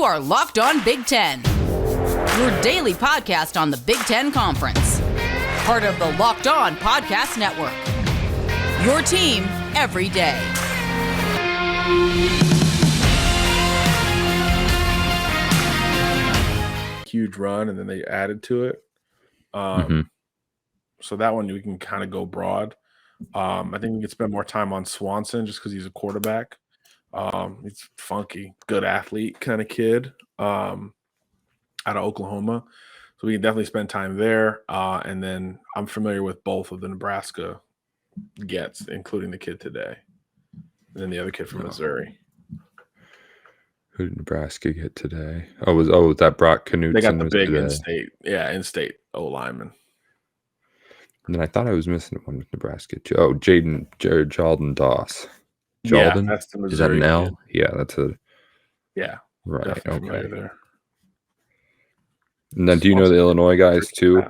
are Locked On Big Ten, your daily podcast on the Big Ten Conference. Part of the Locked On Podcast Network. Your team every day. Huge run, and then they added to it. So that one we can kind of go broad. I think we can spend more time on Swanson just because he's a quarterback. He's funky, good athlete kind of kid out of Oklahoma. So we can definitely spend time there. And then I'm familiar with both of the Nebraska gets, including the kid today. And then the other kid from Missouri. Who did Nebraska get today? Was that Brock Knutson? They got the big today. in-state O lineman. And then I thought I was missing one with Nebraska too. Oh, Jalden Doss. Yeah, that's the Missouri. Is that an L? Kid. Yeah, that's a. Yeah, right. Okay. There. And then, do you know the Illinois guys too?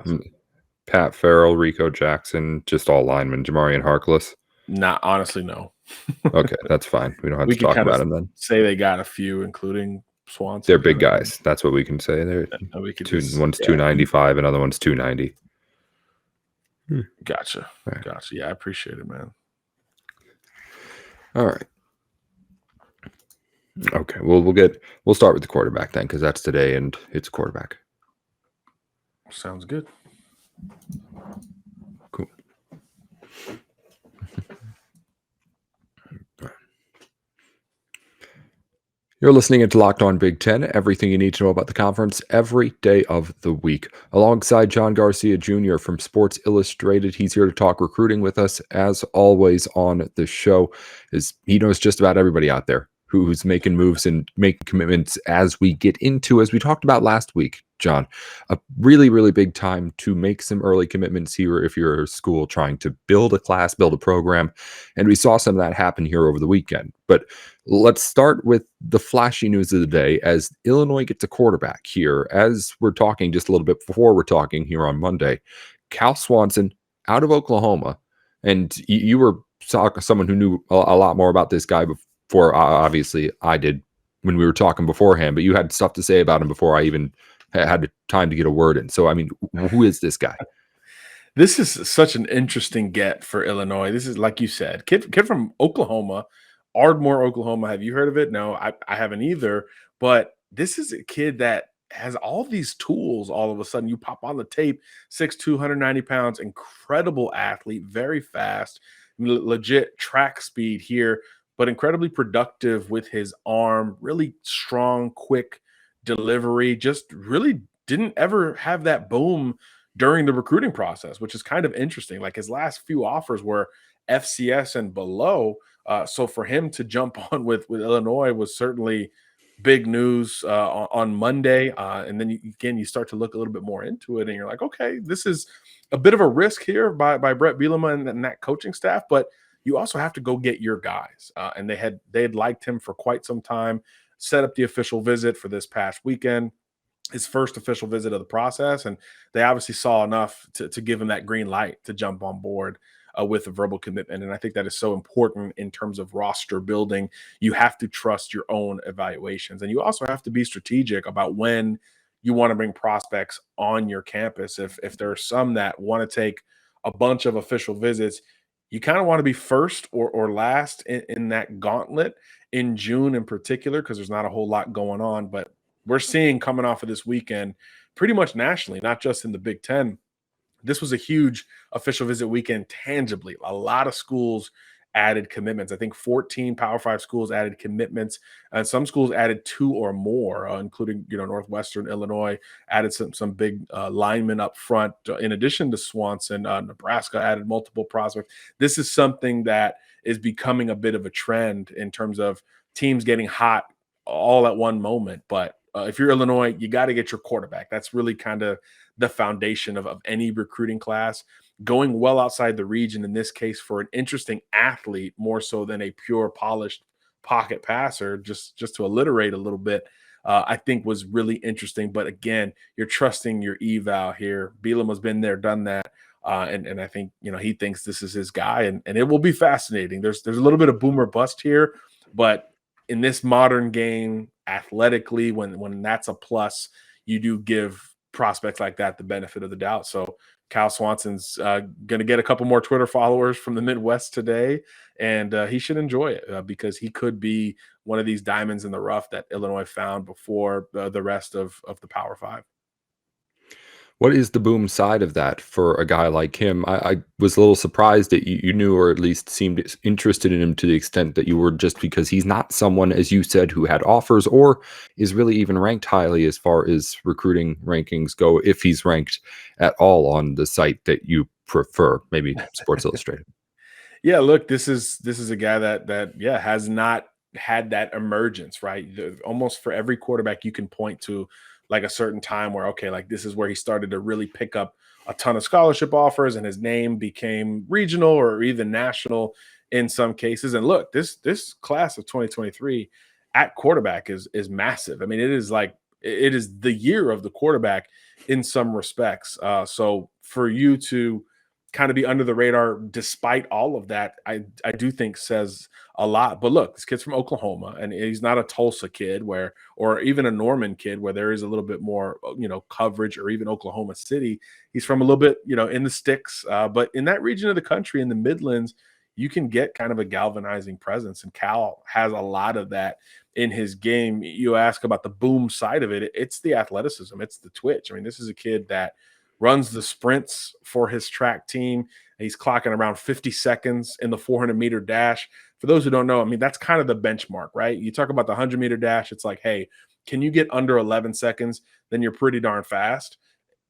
Pat Farrell, Rico Jackson, just all linemen. Jamarian Harkless. Honestly, no. Okay, that's fine. We don't have to talk about them then. Say they got a few, including Swanson. They're big guys. That's what we can say. They're one's 295, another one's 290. Gotcha. Yeah, I appreciate it, man. All right. Okay. Well, we'll start with the quarterback then, because that's today, and it's quarterback. Sounds good. Cool. You're listening to Locked On Big Ten, everything you need to know about the conference every day of the week. Alongside John Garcia Jr. from Sports Illustrated, he's here to talk recruiting with us, as always on the show. He knows just about everybody out there who's making moves and making commitments as we talked about last week, John. A really, really big time to make some early commitments here if you're a school trying to build a class, build a program. And we saw some of that happen here over the weekend. But let's start with the flashy news of the day as Illinois gets a quarterback here. As we're talking just a little bit before we're talking here on Monday, Cal Swanson out of Oklahoma. And you were someone who knew a lot more about this guy before, obviously, I did when we were talking beforehand, but you had stuff to say about him before I even had time to get a word in. So, I mean, who is this guy? This is such an interesting get for Illinois. This is, like you said, kid from Oklahoma, Ardmore, Oklahoma. Have you heard of it? No, I haven't either. But this is a kid that has all these tools all of a sudden. You pop on the tape, 6'2", 290 pounds, incredible athlete, very fast, legit track speed here, but incredibly productive with his arm, really strong, quick delivery. Just really didn't ever have that boom during the recruiting process, which is kind of interesting. Like his last few offers were FCS and below. So for him to jump on with Illinois was certainly big news on Monday. And then you start to look a little bit more into it and you're like, okay, this is a bit of a risk here by Brett Bielema and that coaching staff, but you also have to go get your guys. And they had liked him for quite some time, set up the official visit for this past weekend, his first official visit of the process. And they obviously saw enough to give him that green light to jump on board with a verbal commitment. And I think that is so important in terms of roster building. You have to trust your own evaluations. And you also have to be strategic about when you want to bring prospects on your campus. If there are some that want to take a bunch of official visits, you kind of want to be first or last in that gauntlet in June in particular, because there's not a whole lot going on. But we're seeing coming off of this weekend pretty much nationally, not just in the Big Ten. This was a huge official visit weekend tangibly. A lot of schools added commitments. I think 14 Power 5 schools added commitments, and some schools added 2 or more, including Northwestern, Illinois added some big linemen up front. In addition to Swanson, Nebraska added multiple prospects. This is something that is becoming a bit of a trend in terms of teams getting hot all at one moment. But if you're Illinois, you got to get your quarterback. That's really kind of the foundation of any recruiting class. Going well outside the region, in this case, for an interesting athlete, more so than a pure polished pocket passer, just to alliterate a little bit, I think was really interesting. But again, you're trusting your eval here. Bielema's been there, done that. And I think, he thinks this is his guy, and it will be fascinating. There's a little bit of boomer bust here, but in this modern game, athletically, when that's a plus, you do give prospects like that the benefit of the doubt. So Cal Swanson's going to get a couple more Twitter followers from the Midwest today, and he should enjoy it because he could be one of these diamonds in the rough that Illinois found before the rest of the Power Five. What is the boom side of that for a guy like him? I was a little surprised that you knew, or at least seemed interested in him to the extent that you were, just because he's not someone, as you said, who had offers or is really even ranked highly as far as recruiting rankings go, if he's ranked at all on the site that you prefer, maybe Sports Illustrated. Yeah, look, this is a guy that has not had that emergence, right? Almost for every quarterback you can point to like a certain time where, okay, like this is where he started to really pick up a ton of scholarship offers and his name became regional or even national in some cases. And look, this class of 2023 at quarterback is massive. I mean, it is the year of the quarterback in some respects. So for you to kind of be under the radar despite all of that, I do think says a lot. But look, this kid's from Oklahoma, and he's not a Tulsa kid or even a Norman kid where there is a little bit more, coverage, or even Oklahoma City. He's from a little bit, in the sticks, but in that region of the country, in the Midlands, you can get kind of a galvanizing presence, and Cal has a lot of that in his game. You ask about the boom side of it, it's the athleticism, it's the twitch. I mean, this is a kid that runs the sprints for his track team. He's clocking around 50 seconds in the 400-meter dash. For those who don't know, I mean, that's kind of the benchmark, right? You talk about the 100-meter dash, it's like, hey, can you get under 11 seconds? Then you're pretty darn fast.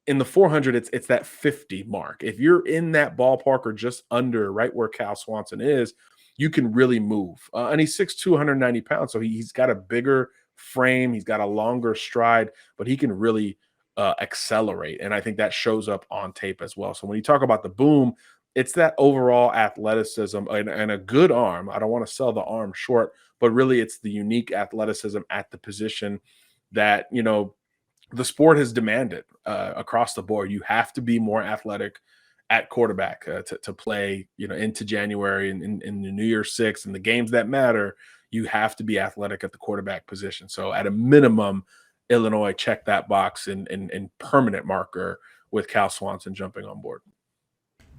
In the 400, it's that 50 mark. If you're in that ballpark or just under, right where Cal Swanson is, you can really move. And he's 6'2", 190 pounds, so he's got a bigger frame. He's got a longer stride, but he can really accelerate. And I think that shows up on tape as well. So when you talk about the boom, it's that overall athleticism and a good arm. I don't want to sell the arm short, but really it's the unique athleticism at the position that, the sport has demanded across the board. You have to be more athletic at quarterback to play, into January and in the New Year's Six and the games that matter. You have to be athletic at the quarterback position. So at a minimum, Illinois check that box in permanent marker with Cal Swanson jumping on board.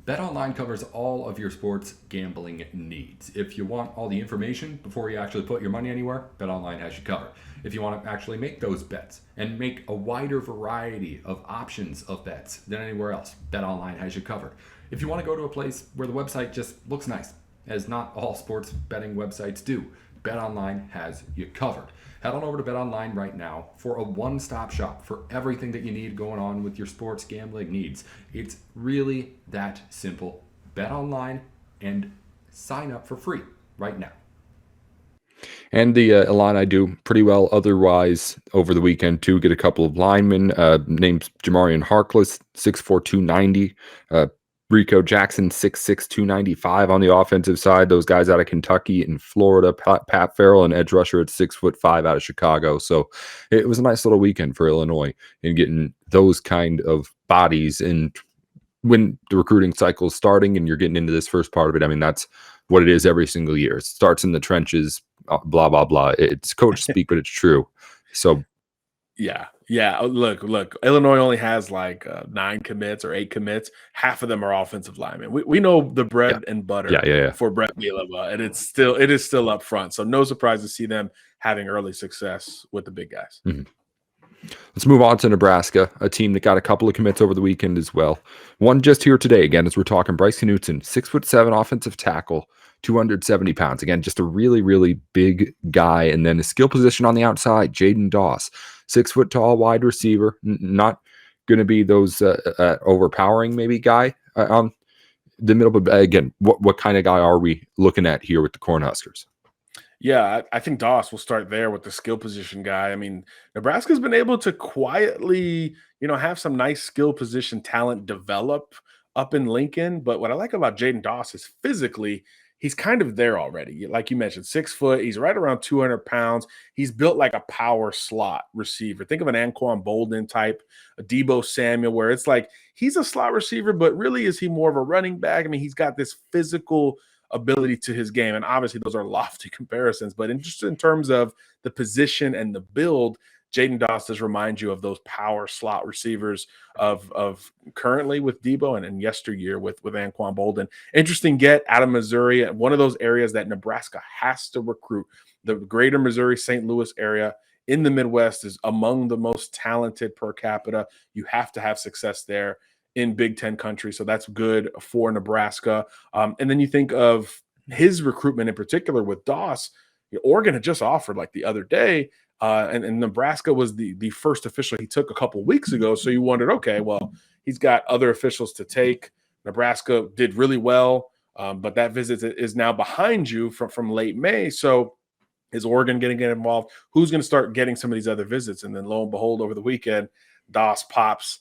BetOnline covers all of your sports gambling needs. If you want all the information before you actually put your money anywhere, BetOnline has you covered. If you want to actually make those bets and make a wider variety of options of bets than anywhere else, BetOnline has you covered. If you want to go to a place where the website just looks nice, as not all sports betting websites do, BetOnline has you covered. Head on over to BetOnline right now for a one-stop shop for everything that you need going on with your sports gambling needs. It's really that simple. BetOnline and sign up for free right now. And the Illini do pretty well otherwise over the weekend too. Get a couple of linemen named Jamarian Harkless, 6'4", 290. Rico Jackson, 6'6", 295 on the offensive side. Those guys out of Kentucky and Florida. Pat Farrell, an edge rusher at 6'5" out of Chicago. So it was a nice little weekend for Illinois in getting those kind of bodies. And when the recruiting cycle is starting and you're getting into this first part of it, I mean, that's what it is every single year. It starts in the trenches, blah, blah, blah. It's coach speak, but it's true. So Yeah. Look, Illinois only has like 9 commits or 8 commits. Half of them are offensive linemen. We know the bread and butter for Brett Bielema, and it is still up front. So no surprise to see them having early success with the big guys. Mm-hmm. Let's move on to Nebraska, a team that got a couple of commits over the weekend as well. One just here today, again, as we're talking, Bryce Knutson, 6'7" offensive tackle, 270 pounds. Again, just a really, really big guy. And then a skill position on the outside, Jaden Doss, 6 foot tall wide receiver. Not going to be those overpowering maybe guy on the middle. But again, what kind of guy are we looking at here with the Cornhuskers? Yeah, I think Doss will start there with the skill position guy. I mean, Nebraska's been able to quietly, have some nice skill position talent develop up in Lincoln. But what I like about Jaden Doss is physically, he's kind of there already. Like you mentioned, 6 foot. He's right around 200 pounds. He's built like a power slot receiver. Think of an Anquan Bolden type, a Debo Samuel, where it's like he's a slot receiver, but really is he more of a running back? I mean, he's got this physical ability to his game. And obviously those are lofty comparisons, but just in terms of the position and the build, Jaden Doss does remind you of those power slot receivers of currently with Debo and yesteryear with Anquan Bolden. Interesting get out of Missouri, one of those areas that Nebraska has to recruit. The greater Missouri, St. Louis area in the Midwest is among the most talented per capita. You have to have success there in Big Ten country. So that's good for Nebraska. And then you think of his recruitment in particular with Doss. Oregon had just offered like the other day, and Nebraska was the first official he took a couple weeks ago. So you wondered, okay, well, he's got other officials to take. Nebraska did really well, but that visit is now behind you from late May. So is Oregon going to get involved? Who's going to start getting some of these other visits? And then lo and behold, over the weekend, Doss pops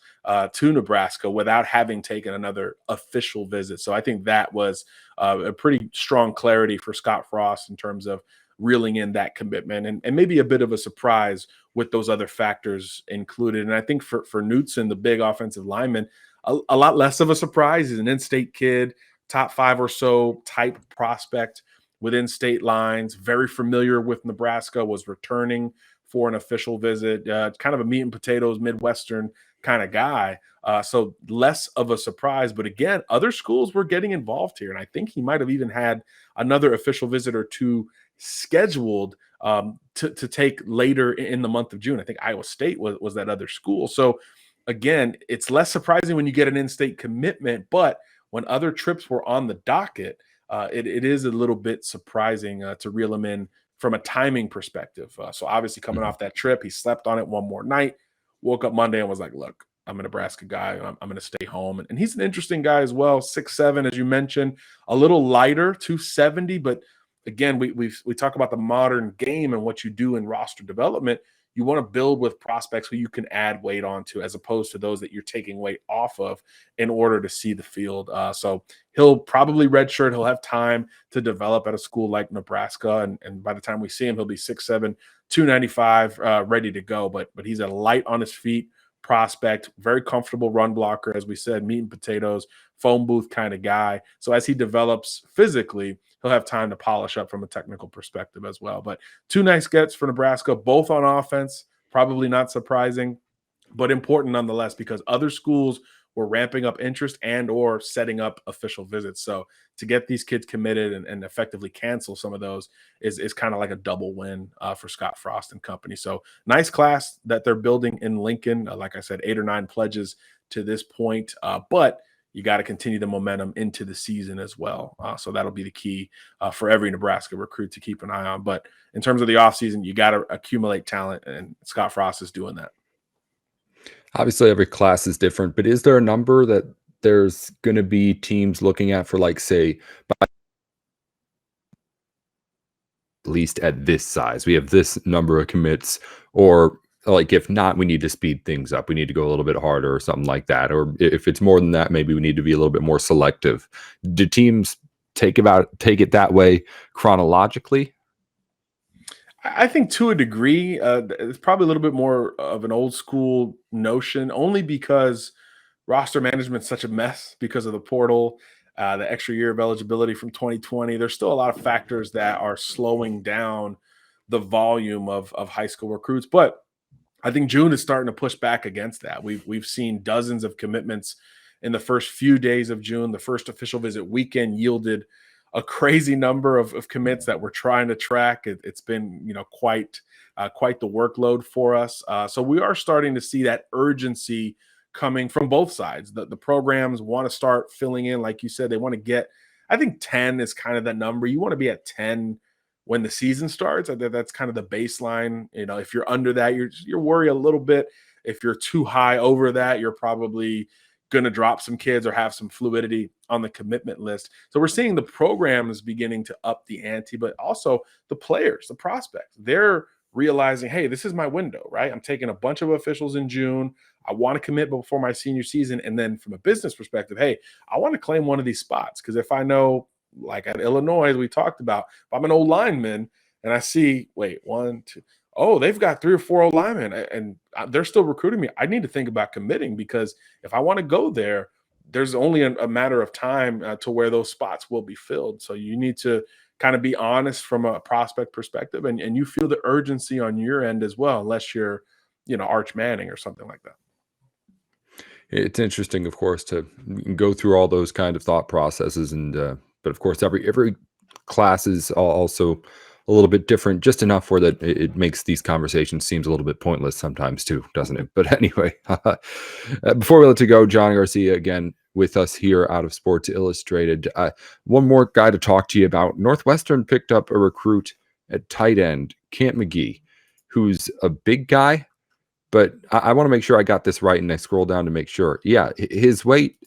to Nebraska without having taken another official visit. So I think that was a pretty strong clarity for Scott Frost in terms of reeling in that commitment and maybe a bit of a surprise with those other factors included. And I think for Knutson, the big offensive lineman, a lot less of a surprise. He's an in-state kid, top 5 or so type prospect within state lines, very familiar with Nebraska, was returning for an official visit, kind of a meat and potatoes Midwestern kind of guy. So less of a surprise. But again, other schools were getting involved here. And I think he might have even had another official visit or two scheduled to take later in the month of June. I think Iowa State was that other school. So again, it's less surprising when you get an in-state commitment, but when other trips were on the docket, it is a little bit surprising to reel him in from a timing perspective. So obviously coming off that trip, he slept on it one more night, woke up Monday and was like, look, I'm a Nebraska guy. I'm going to stay home. And he's an interesting guy as well. 6'7", as you mentioned, a little lighter, 270. But again, we talk about the modern game and what you do in roster development. You want to build with prospects who you can add weight onto as opposed to those that you're taking weight off of in order to see the field. So he'll probably redshirt. He'll have time to develop at a school like Nebraska. And by the time we see him, he'll be 6'7", 295, ready to go. But he's a light on his feet prospect, very comfortable run blocker, as we said, meat and potatoes, phone booth kind of guy. So as he develops physically, he'll have time to polish up from a technical perspective as well. But 2 nice gets for Nebraska, both on offense, probably not surprising, but important nonetheless because other schools were ramping up interest and or setting up official visits. So to get these kids committed and effectively cancel some of those is kind of like a double win for Scott Frost and company. So nice class that they're building in Lincoln. Like I said, 8 or 9 pledges to this point, but you got to continue the momentum into the season as well. So that'll be the key for every Nebraska recruit to keep an eye on. But in terms of the offseason, you got to accumulate talent, and Scott Frost is doing that. Obviously, every class is different, but is there a number that there's going to be teams looking at for, like, say, by at least at this size, we have this number of commits, or like if not, we need to speed things up. We need to go a little bit harder or something like that. Or if it's more than that, maybe we need to be a little bit more selective. Do teams take it that way chronologically? I think to a degree, it's probably a little bit more of an old school notion, only because roster management's such a mess because of the portal, the extra year of eligibility from 2020. There's still a lot of factors that are slowing down the volume of high school recruits. But I think June is starting to push back against that. We've seen dozens of commitments in the first few days of June. The first official visit weekend yielded a crazy number of commits that we're trying to track. It's been, quite the workload for us. So we are starting to see that urgency coming from both sides. The programs want to start filling in, like you said, they want to get, I think 10 is kind of the number. You want to be at 10 when the season starts. I think that's kind of the baseline. If you're under that, you're worried a little bit. If you're too high over that, you're probably going to drop some kids or have some fluidity on the commitment list. So we're seeing the programs beginning to up the ante, but also the players, the prospects. They're realizing, hey, this is my window, right? I'm taking a bunch of officials in June. I want to commit before my senior season. And then from a business perspective, hey, I want to claim one of these spots. Because if I know, like at Illinois, as we talked about, if I'm an old lineman and I see, wait, 1, 2, oh, they've got 3 or 4 old linemen and they're still recruiting me, I need to think about committing, because if I want to go there, there's only a matter of time to where those spots will be filled. So you need to kind of be honest from a prospect perspective, and you feel the urgency on your end as well, unless you're, Arch Manning or something like that. It's interesting, of course, to go through all those kind of thought processes, and but of course, every class is also a little bit different, just enough where that it makes these conversations seems a little bit pointless sometimes too, doesn't it? But anyway, before we let you go, John Garcia again with us here out of Sports Illustrated. One more guy to talk to you about. Northwestern picked up a recruit at tight end, Cant McGee, who's a big guy. But I want to make sure I got this right, and I scroll down to make sure. Yeah, his weight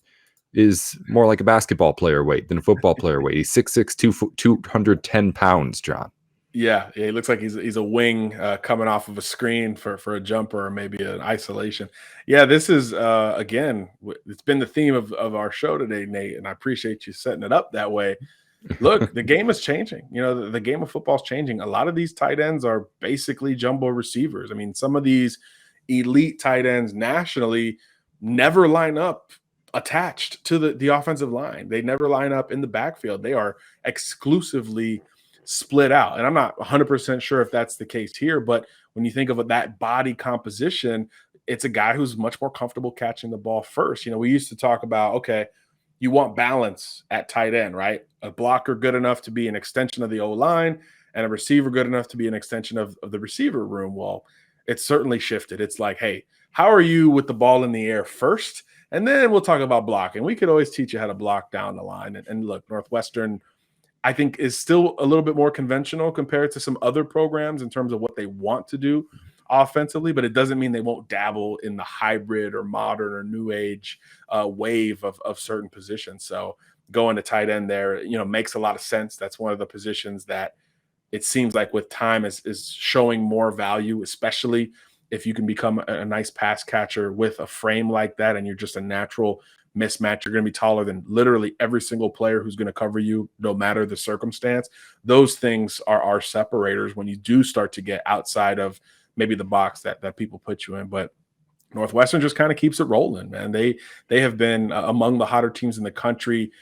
is more like a basketball player weight than a football player weight. He's 6'6", 210 pounds, John. Yeah, he looks like he's a wing coming off of a screen for a jumper or maybe an isolation. Yeah, this is again, it's been the theme of our show today, Nate, and I appreciate you setting it up that way. Look, the game is changing. The game of football is changing. A lot of these tight ends are basically jumbo receivers. I mean, some of these elite tight ends nationally never line up attached to the offensive line. They never line up in the backfield. They are exclusively split out. And I'm not 100% sure if that's the case here, but when you think of that body composition, it's a guy who's much more comfortable catching the ball first. We used to talk about, okay, you want balance at tight end, right? A blocker good enough to be an extension of the O-line and a receiver good enough to be an extension of the receiver room. Well, it's certainly shifted. It's like, hey, how are you with the ball in the air first? And then we'll talk about blocking. We could always teach you how to block down the line. And look, Northwestern, I think, is still a little bit more conventional compared to some other programs in terms of what they want to do offensively, but it doesn't mean they won't dabble in the hybrid or modern or new age wave of certain positions. So going to tight end there, makes a lot of sense. That's one of the positions that it seems like with time is showing more value, especially if you can become a nice pass catcher with a frame like that and you're just a natural mismatch. You're going to be taller than literally every single player who's going to cover you, no matter the circumstance. Those things are separators when you do start to get outside of maybe the box that people put you in. But Northwestern just kind of keeps it rolling, man. They have been among the hotter teams in the country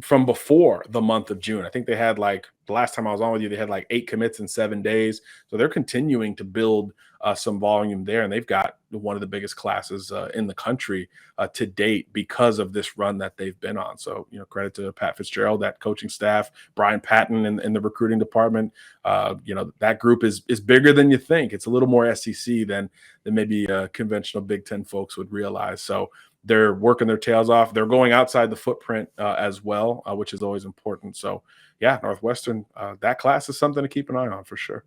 from before the month of June. I think they had the last time I was on with you, they had 8 commits in 7 days. So they're continuing to build some volume there. And they've got one of the biggest classes in the country to date because of this run that they've been on. So, credit to Pat Fitzgerald, that coaching staff, Brian Patton in the recruiting department. That group is bigger than you think. It's a little more SEC than maybe conventional Big Ten folks would realize. So they're working their tails off. They're going outside the footprint as well, which is always important. So, yeah, Northwestern, that class is something to keep an eye on for sure.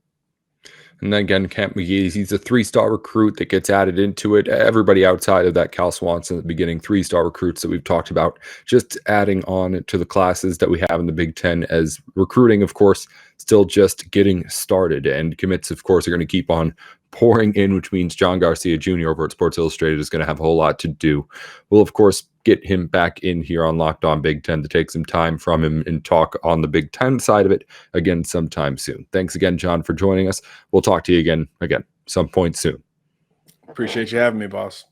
And then again, Cant McGee, he's a 3-star recruit that gets added into it. Everybody outside of that Cal Swanson at the beginning, 3-star recruits that we've talked about, just adding on to the classes that we have in the Big Ten, as recruiting, of course, still just getting started. And commits, of course, are going to keep on pouring in, which means John Garcia Jr. over at Sports Illustrated is going to have a whole lot to do. We'll, of course, get him back in here on Locked On Big Ten to take some time from him and talk on the Big Ten side of it again sometime soon. Thanks again, John, for joining us. We'll talk to you again some point soon. Appreciate you having me, boss.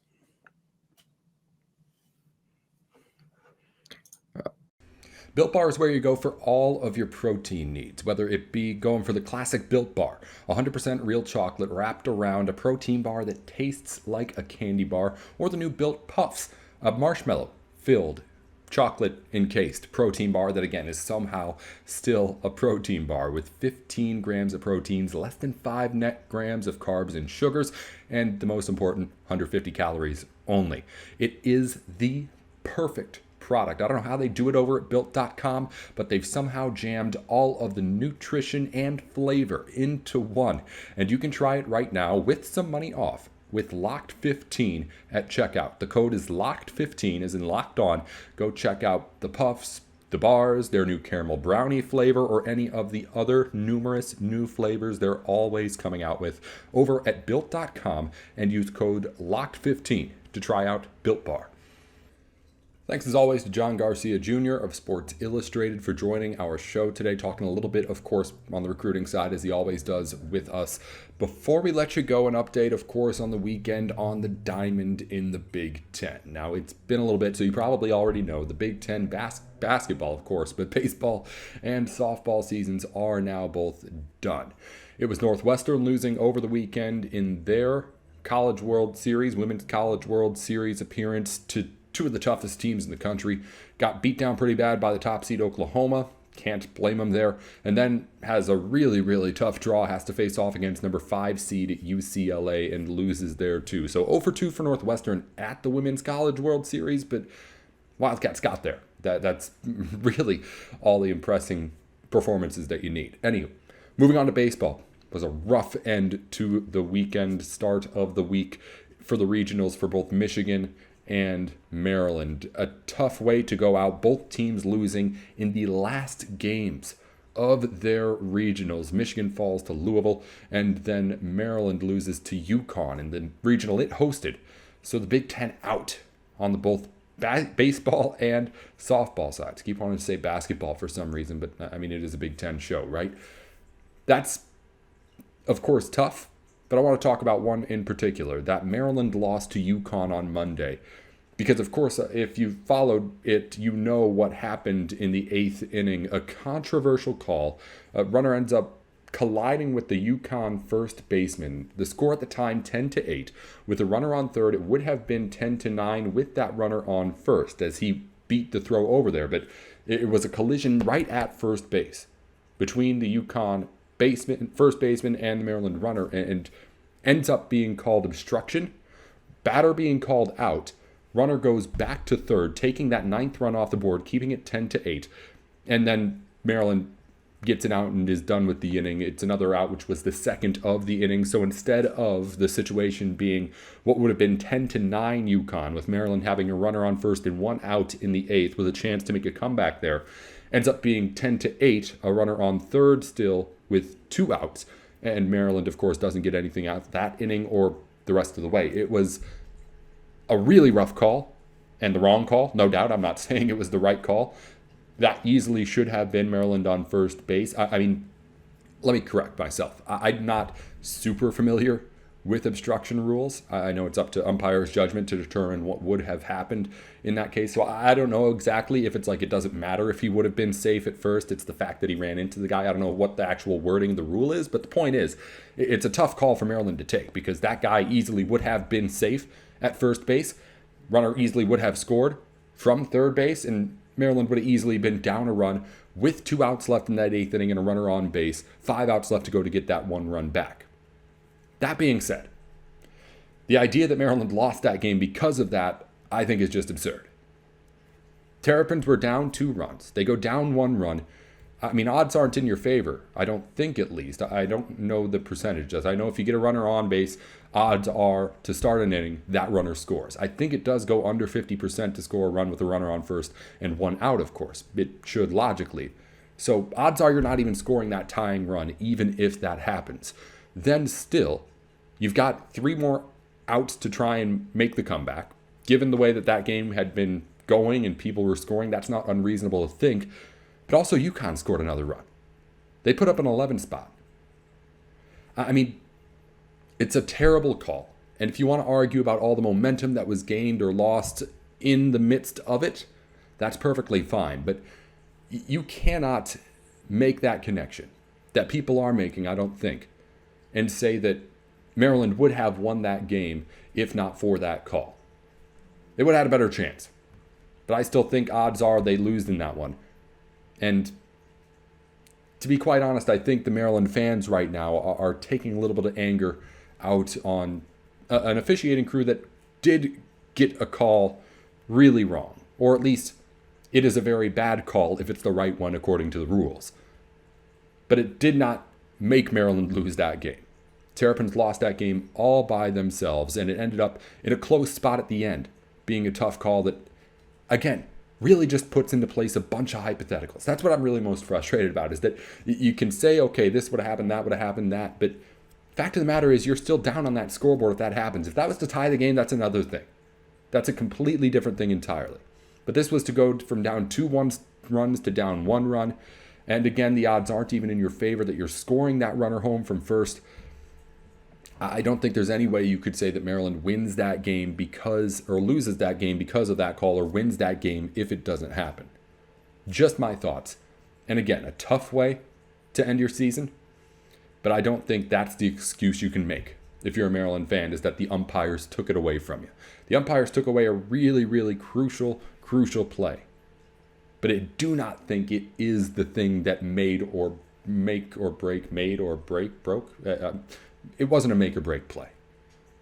Built Bar is where you go for all of your protein needs, whether it be going for the classic Built Bar, 100% real chocolate wrapped around a protein bar that tastes like a candy bar, or the new Built Puffs, a marshmallow-filled, chocolate-encased protein bar that, again, is somehow still a protein bar with 15 grams of proteins, less than 5 net grams of carbs and sugars, and the most important, 150 calories only. It is the perfect product. I don't know how they do it over at built.com, but they've somehow jammed all of the nutrition and flavor into one. And you can try it right now with some money off with Locked15 at checkout. The code is Locked15, as in locked on. Go check out the puffs, the bars, their new caramel brownie flavor, or any of the other numerous new flavors they're always coming out with over at built.com, and use code Locked15 to try out Built Bar. Thanks as always to John Garcia Jr. of Sports Illustrated for joining our show today, talking a little bit, of course, on the recruiting side, as he always does with us. Before we let you go, an update, of course, on the weekend on the Diamond in the Big Ten. Now, it's been a little bit, so you probably already know the Big Ten basketball, of course, but baseball and softball seasons are now both done. It was Northwestern losing over the weekend in their College World Series, Women's College World Series appearance to two of the toughest teams in the country. Got beat down pretty bad by the top seed Oklahoma. Can't blame them there. And then has a really, really tough draw. Has to face off against number 5 seed UCLA and loses there too. So 0 for 2 for Northwestern at the Women's College World Series, but Wildcats got there. That's really all the impressing performances that you need. Anywho, moving on to baseball. It was a rough end to the weekend, start of the week for the regionals for both Michigan and Maryland. A tough way to go out, both teams losing in the last games of their regionals. Michigan falls to Louisville, and then Maryland loses to UConn in the regional it hosted. So the Big Ten out on the both baseball and softball sides. Keep wanting to say basketball for some reason, but I mean, it is a Big Ten show, right? That's, of course, tough. But I want to talk about one in particular, that Maryland lost to UConn on Monday. Because, of course, if you followed it, you know what happened in the 8th inning. A controversial call. A runner ends up colliding with the UConn first baseman. The score at the time, 10-8. With the runner on third, it would have been 10-9 with that runner on first as he beat the throw over there. But it was a collision right at first base between the UConn first baseman and the Maryland runner, and ends up being called obstruction, batter being called out, runner goes back to third, taking that 9th run off the board, keeping it 10-8, and then Maryland gets an out and is done with the inning. It's another out, which was the second of the inning. So instead of the situation being what would have been 10-9 UConn, with Maryland having a runner on first and one out in the 8th with a chance to make a comeback there, ends up being 10-8, a runner on third still with 2 outs. And Maryland, of course, doesn't get anything out that inning or the rest of the way. It was a really rough call and the wrong call, no doubt. I'm not saying it was the right call. That easily should have been Maryland on first base. I mean, let me correct myself. I'm not super familiar with obstruction rules. I know it's up to umpire's judgment to determine what would have happened in that case. So I don't know exactly if it's like it doesn't matter if he would have been safe at first. It's the fact that he ran into the guy. I don't know what the actual wording of the rule is, but the point is, it's a tough call for Maryland to take because that guy easily would have been safe at first base. Runner easily would have scored from third base, and Maryland would have easily been down a run with 2 outs left in that 8th inning and a runner on base, 5 outs left to go to get that 1 run back. That being said, the idea that Maryland lost that game because of that, I think, is just absurd. Terrapins were down 2 runs. They go down 1 run. I mean, odds aren't in your favor. I don't think, at least. I don't know the percentages. I know if you get a runner on base, odds are to start an inning, that runner scores. I think it does go under 50% to score a run with a runner on first and 1 out, of course. It should logically. So odds are you're not even scoring that tying run, even if that happens. Then still, you've got 3 more outs to try and make the comeback. Given the way that game had been going and people were scoring, that's not unreasonable to think. But also UConn scored another run. They put up an 11 spot. I mean, it's a terrible call. And if you want to argue about all the momentum that was gained or lost in the midst of it, that's perfectly fine. But you cannot make that connection that people are making, I don't think, and say that Maryland would have won that game if not for that call. They would have had a better chance. But I still think odds are they lose in that one. And to be quite honest, I think the Maryland fans right now are taking a little bit of anger out on an officiating crew that did get a call really wrong. Or at least it is a very bad call if it's the right one according to the rules. But it did not make Maryland lose that game. Terrapins lost that game all by themselves, and it ended up in a close spot at the end, being a tough call that, again, really just puts into place a bunch of hypotheticals. That's what I'm really most frustrated about, is that you can say, okay, this would have happened, that would have happened, that, but fact of the matter is you're still down on that scoreboard if that happens. If that was to tie the game, that's another thing. That's a completely different thing entirely. But this was to go from down 2 runs to down 1 run. And again, the odds aren't even in your favor that you're scoring that runner home from first. I don't think there's any way you could say that Maryland wins that game or loses that game because of that call, or wins that game if it doesn't happen. Just my thoughts. And again, a tough way to end your season, but I don't think that's the excuse you can make if you're a Maryland fan, is that the umpires took it away from you. The umpires took away a really, really crucial play. But I do not think it is the thing that broke. It wasn't a make or break play.